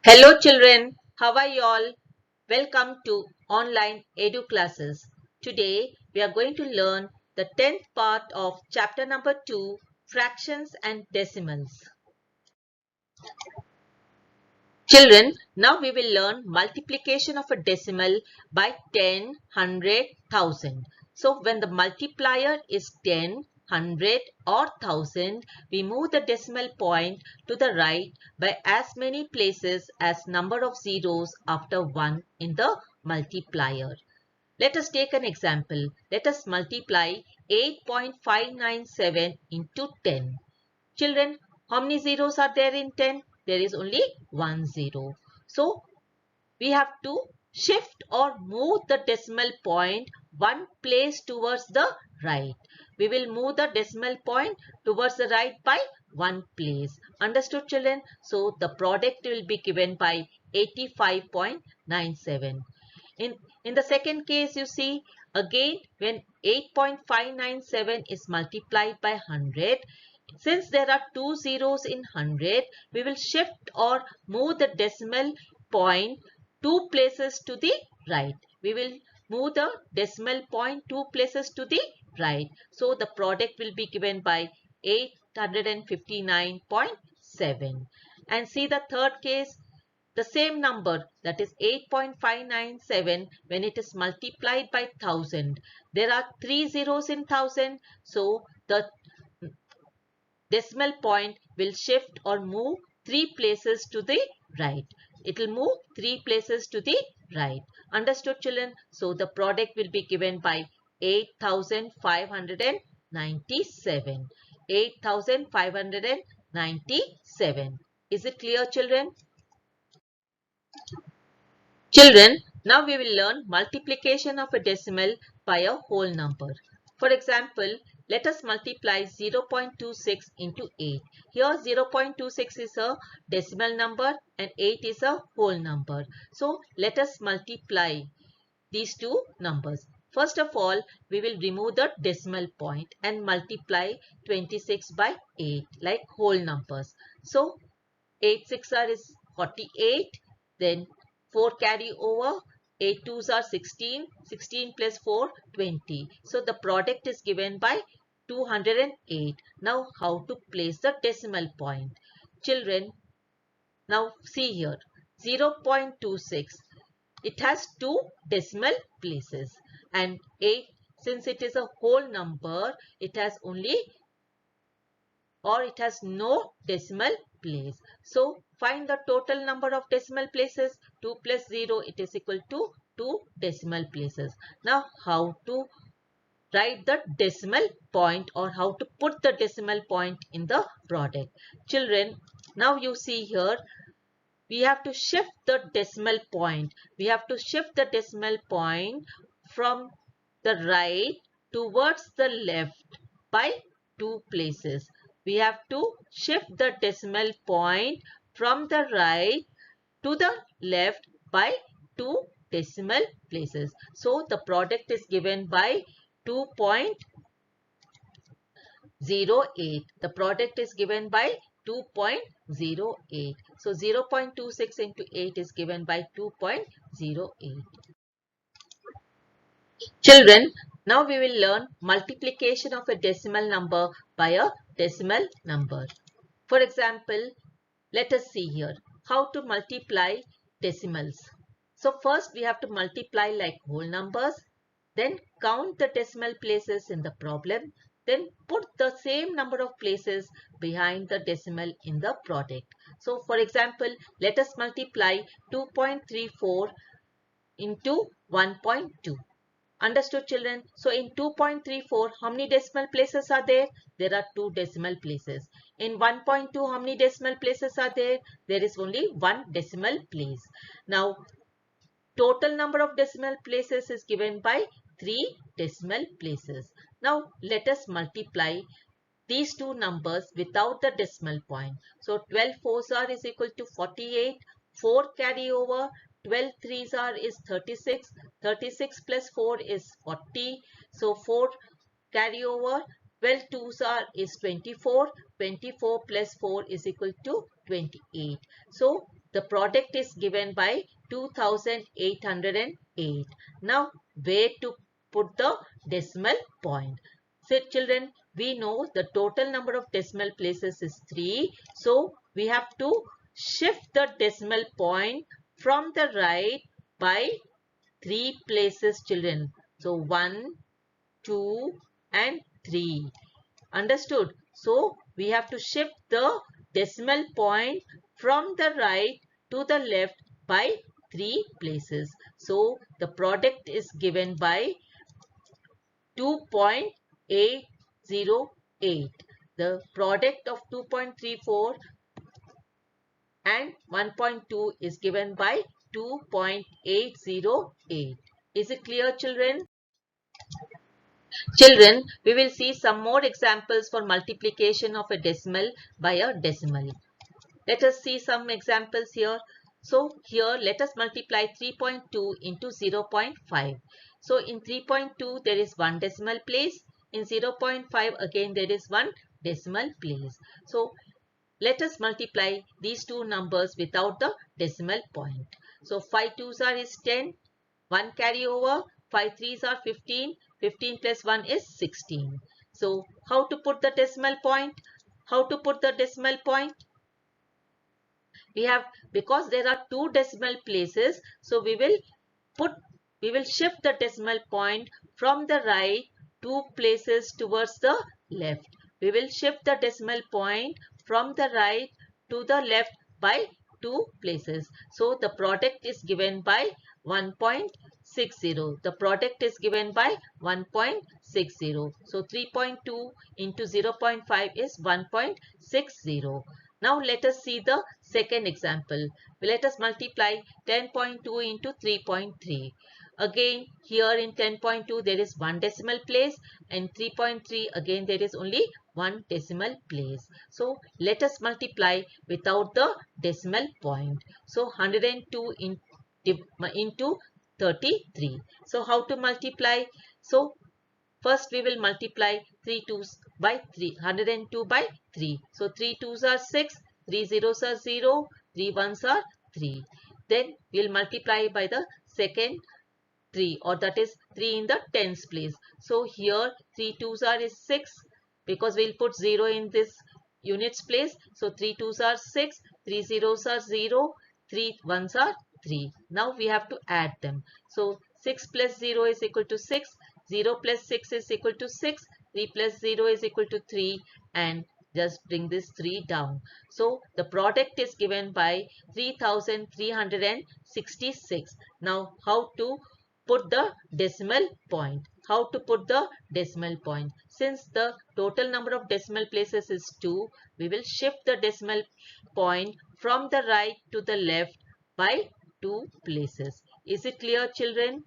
Hello children, how are you all? Welcome to online edu classes. Today we are going to learn the 10th part of chapter number 2, fractions and decimals. Children, now we will learn multiplication of a decimal by 10, 100, 1000. So when the multiplier is 10, 100 or 1000, we move the decimal point to the right by as many places as number of zeros after 1 in the multiplier. Let us take an example. Let us multiply 8.597 into 10. Children, how many zeros are there in 10? There is only one zero. So, we have to shift or move the decimal point one place towards the right. We will move the decimal point towards the right by one place. Understood, children? So, the product will be given by 85.97. In the second case, you see, again, when 8.597 is multiplied by 100, since there are two zeros in 100, we will shift or move the decimal point two places to the right. We will move the decimal point two places to the right. So the product will be given by 859.7. And see the third case, the same number, that is 8.597, when it is multiplied by 1000. There are three zeros in 1000. So the decimal point will shift or move three places to the right. It will move three places to the right. Understood, children? So the product will be given by 8597. 8597. Is it clear, children? Children, now we will learn multiplication of a decimal by a whole number. For example, let us multiply 0.26 into 8. Here 0.26 is a decimal number and 8 is a whole number. So let us multiply these two numbers. First of all, we will remove the decimal point and multiply 26 by 8 like whole numbers. So 8 6 is 48, then 4 carry over, 8 2s are 16, 16 plus 4 20. So the product is given by 208. Now how to place the decimal point? Children, now see here 0.26. It has two decimal places, and 8, since it is a whole number, it has only, or it has no decimal place. So find the total number of decimal places. 2 plus 0, it is equal to 2 decimal places. Now how to write the decimal point or how to put the decimal point in the product? Children, now you see here, we have to shift the decimal point. We have to shift the decimal point from the right towards the left by two places. We have to shift the decimal point from the right to the left by two decimal places. So the product is given by 2.08. The product is given by 2.08. So 0.26 into 8 is given by 2.08. Children, now we will learn multiplication of a decimal number by a decimal number. For example, let us see here how to multiply decimals. So first we have to multiply like whole numbers, then count the decimal places in the problem, then put the same number of places behind the decimal in the product. So for example, let us multiply 2.34 into 1.2. Understood, children? So in 2.34, how many decimal places are there? There are two decimal places. In 1.2, how many decimal places are there? There is only one decimal place. Now, total number of decimal places is given by 3 decimal places. Now, let us multiply these two numbers without the decimal point. So 12 fours are is equal to 48. 4 carry over. 12 threes are is 36. 36 plus 4 is 40. So 4 carry over. 12 twos are is 24. 24 plus 4 is equal to 28. So the product is given by 2808. Now where to put the decimal point? So children, we know the total number of decimal places is 3. So we have to shift the decimal point from the right by 3 places, children. So 1, 2 and 3. Understood? So we have to shift the decimal point from the right to the left by 3 places. So the product is given by 2.808. The product of 2.34 and 1.2 is given by 2.808. Is it clear, children? Children, we will see some more examples for multiplication of a decimal by a decimal. Let us see some examples here. So here let us multiply 3.2 into 0.5. So in 3.2 there is one decimal place. In 0.5 again there is one decimal place. So let us multiply these two numbers without the decimal point. So 5 twos are is 10, 1 carry over, 5 threes are 15, 15 plus 1 is 16. So how to put the decimal point? How to put the decimal point? We have, because there are two decimal places, so we will shift the decimal point from the right 2 places towards the left. We will shift the decimal point from the right to the left by 2 places. So the product is given by 1.60. The product is given by 1.60. So 3.2 into 0.5 is 1.60. Now let us see the second example. Let us multiply 10.2 into 3.3. Again, here in 10.2 there is one decimal place, and 3.3 again there is only one decimal place. So let us multiply without the decimal point. So 102 into 33. So how to multiply? So first we will multiply 3 twos by 3, 102 by 3. So 3 twos are 6, 3 zeros are 0, 3 ones are 3. Then we will multiply by the second 3, or that is 3 in the tens place. So here 3 twos are is 6, because we will put 0 in this units place. So 3 twos are 6, 3 zeros are 0, 3 ones are 3. Now we have to add them. So 6 plus 0 is equal to 6, 0 plus 6 is equal to 6, 3 plus 0 is equal to 3, and just bring this 3 down. So the product is given by 3366. Now how to put the decimal point? How to put the decimal point? Since the total number of decimal places is 2, we will shift the decimal point from the right to the left by 2 places. Is it clear, children?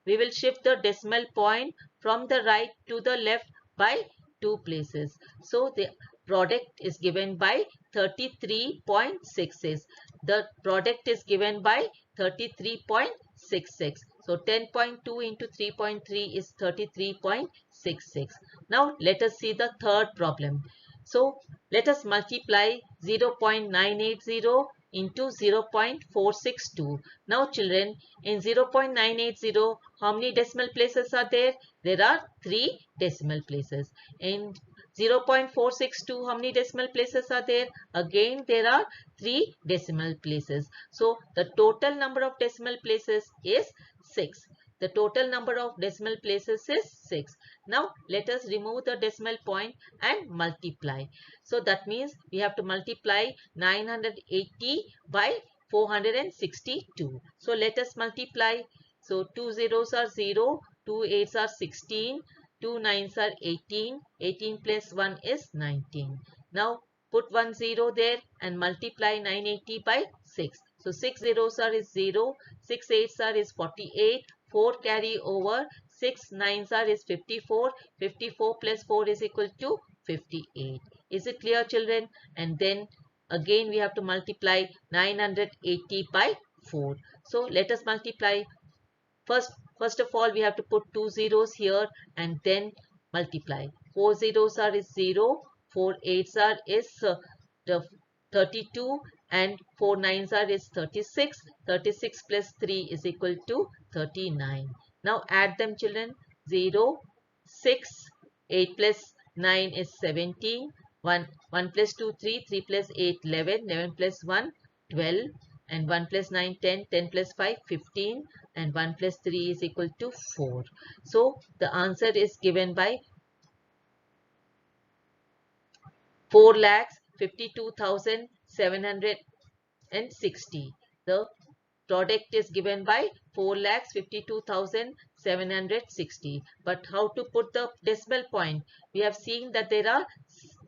We will shift the decimal point from the right to the left by 2 places. So the product is given by 33.66. The product is given by 33.66. So 10.2 into 3.3 is 33.66. Now let us see the third problem. So let us multiply 0.980 into 0.462. Now children, in 0.980, how many decimal places are there? There are 3 decimal places. In 0.462, how many decimal places are there? Again, there are 3 decimal places. So the total number of decimal places is 6. The total number of decimal places is 6. Now let us remove the decimal point and multiply. So that means we have to multiply 980 by 462. So let us multiply. So 2 zeros are 0, 2 eights are 16, 2 nines are 18, 18 plus 1 is 19. Now put 1 0 there and multiply 980 by 6. So 6 zeros are is 0, 6 eights are is 48, 4 carry over, 6 nines are is 54, 54 plus 4 is equal to 58. Is it clear, children? And then again we have to multiply 980 by 4. So let us multiply. First of all, we have to put 2 zeros here and then multiply. 4 zeros are is 0, 4 eights are is 32, and 4 nines are is 36. 36 plus 3 is equal to 39. Now add them children. 0, 6, 8 plus 9 is 17. 1 plus 2, 3, 3 plus 8, 11, 11 plus 1, 12, and 1 plus 9, 10, 10 plus 5, 15, and 1 plus 3 is equal to 4. So the answer is given by 4,52,760. The product is given by 4,52,760. But how to put the decimal point? We have seen that there are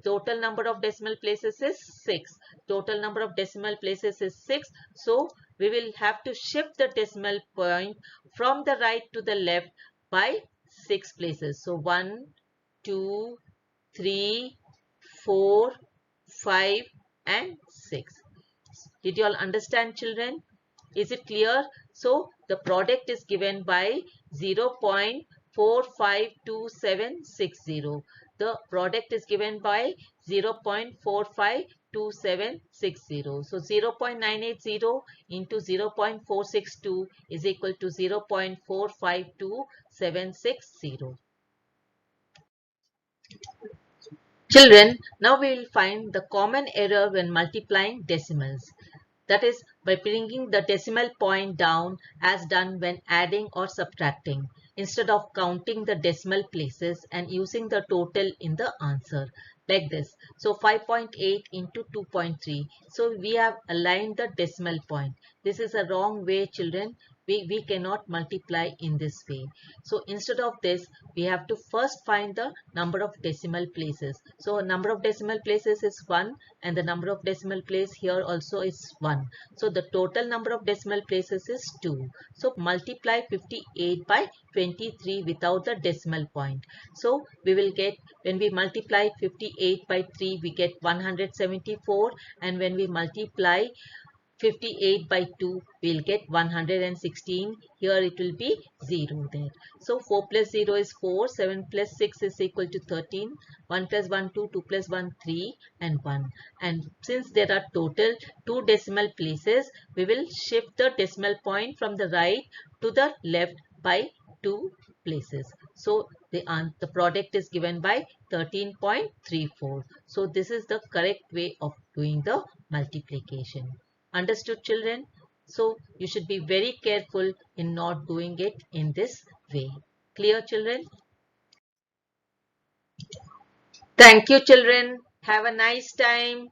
total number of decimal places is 6. Total number of decimal places is 6. So we will have to shift the decimal point from the right to the left by 6 places. So 1, 2, 3, 4, 5 and 6. Did you all understand children? Is it clear? So the product is given by 0.452760. The product is given by 0.452760. So 0.980 into 0.462 is equal to 0.452760. Children, now we will find the common error when multiplying decimals. That is by bringing the decimal point down as done when adding or subtracting, instead of counting the decimal places and using the total in the answer. Like this. So 5.8 into 2.3. So we have aligned the decimal point. This is a wrong way children. We cannot multiply in this way. So instead of this, we have to first find the number of decimal places. So number of decimal places is 1 and the number of decimal place here also is 1. So the total number of decimal places is 2. So multiply 58 by 23 without the decimal point. So we will get, when we multiply 58 by 3, we get 174, and when we multiply 58 by 2, we'll get 116. Here it will be 0 there. So 4 plus 0 is 4, 7 plus 6 is equal to 13, 1 plus 1, 2, 2 plus 1, 3 and 1. And since there are total 2 decimal places, we will shift the decimal point from the right to the left by 2 places. So the product is given by 13.34. So this is the correct way of doing the multiplication. Understood children? So you should be very careful in not doing it in this way. Clear children? Thank you children. Have a nice time.